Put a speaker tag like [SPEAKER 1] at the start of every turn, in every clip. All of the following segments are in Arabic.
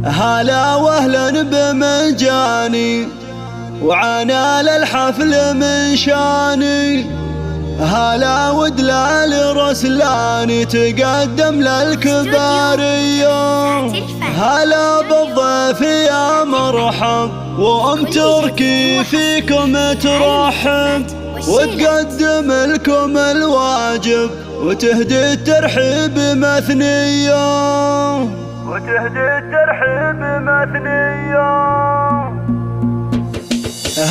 [SPEAKER 1] هلا وأهلا بمجاني وعنا للحفل من شاني. هلا ودلال رسلاني تقدم للكبارية. هلا بالضيف يا مرحب وأم تركي فيكم ترحب وتقدم لكم الواجب وتهدي الترحيب مثنية.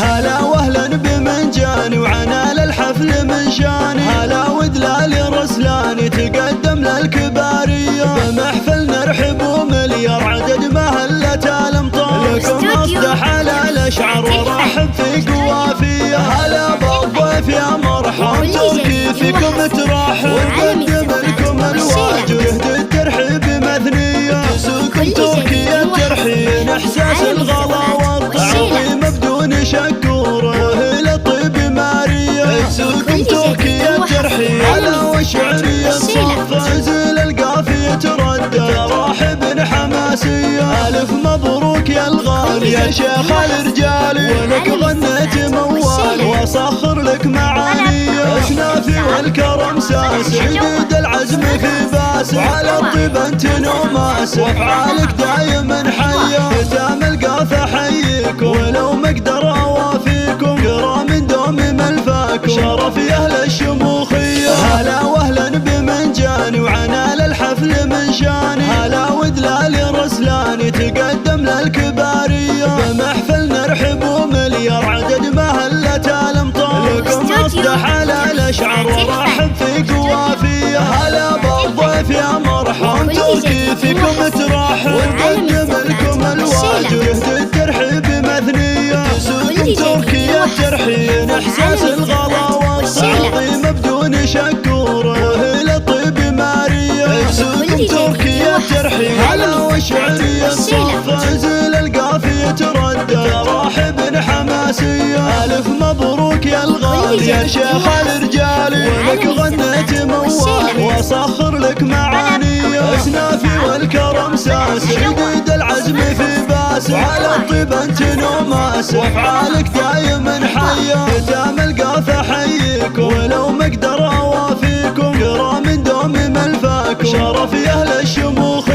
[SPEAKER 1] هلا وأهلا بمنجاني وعنا للحفل من شاني. هلا ودلال رسلاني تقدم للكبارية. بمحفل نرحب ومليار عدد مهلة الأمطار لكم أصدح على الأشعار ورحب في قوافية. هلا بالضيف يا مرحب تركي فيكم ترحب وتقدم لكم الواجب يهدي الترحيب مثنية. تسوكم تركي الترحيب إحساس الغلا والعظيم بدون شكور وهي الطيب مارية. تسوكم تركي الترحيب على وشعرية صف زل القافية تردد راحب حماسية. ألف مبروك يا الغالي يا شيخ الرجال ولك غنيت موال وأسخر لك معانية. أشنافي والكرم ساس شديد العزم في باس على الطيب انت نوماس وافعالك دايما حية. ختام القافة احييكم ولو ما اقدر اوافيكم كرام دوم ملفاكم شرف يا اهل الشموخية. هلا واهلا بمنجاني وعنا للحفل من شاني. هلا ودلال رسلاني تقدم للكبارية. بمحفل نرحب ومليار عدد مهلة الامطار لكم اصدح على الاشعار ورحب في قوافية. هلا بالضيف يا مرحب تركي فيكم ترحب وتقدم لكم الواجب يهدي الترحيب مثنية. تسوكم تركي الترحيب احساس الغلا والعظيم بدون شكور وهي الطيب مارية. تسوكم تركي الترحيب على وشعرية صف زل القافية تردد راحب حماسية. ألف مبروك يا الغالي يا شيخ الرجال ولك غنيت موال وأسخر لك معانية. أسنافي والكرم ساس شديد العزم في باس على الطيب انت نوماس وافعالك دايما حية. ختام القافة احييكم ولو ما اقدر اوافيكم كرام دوم ملفاكم شرف يا اهل الشموخ.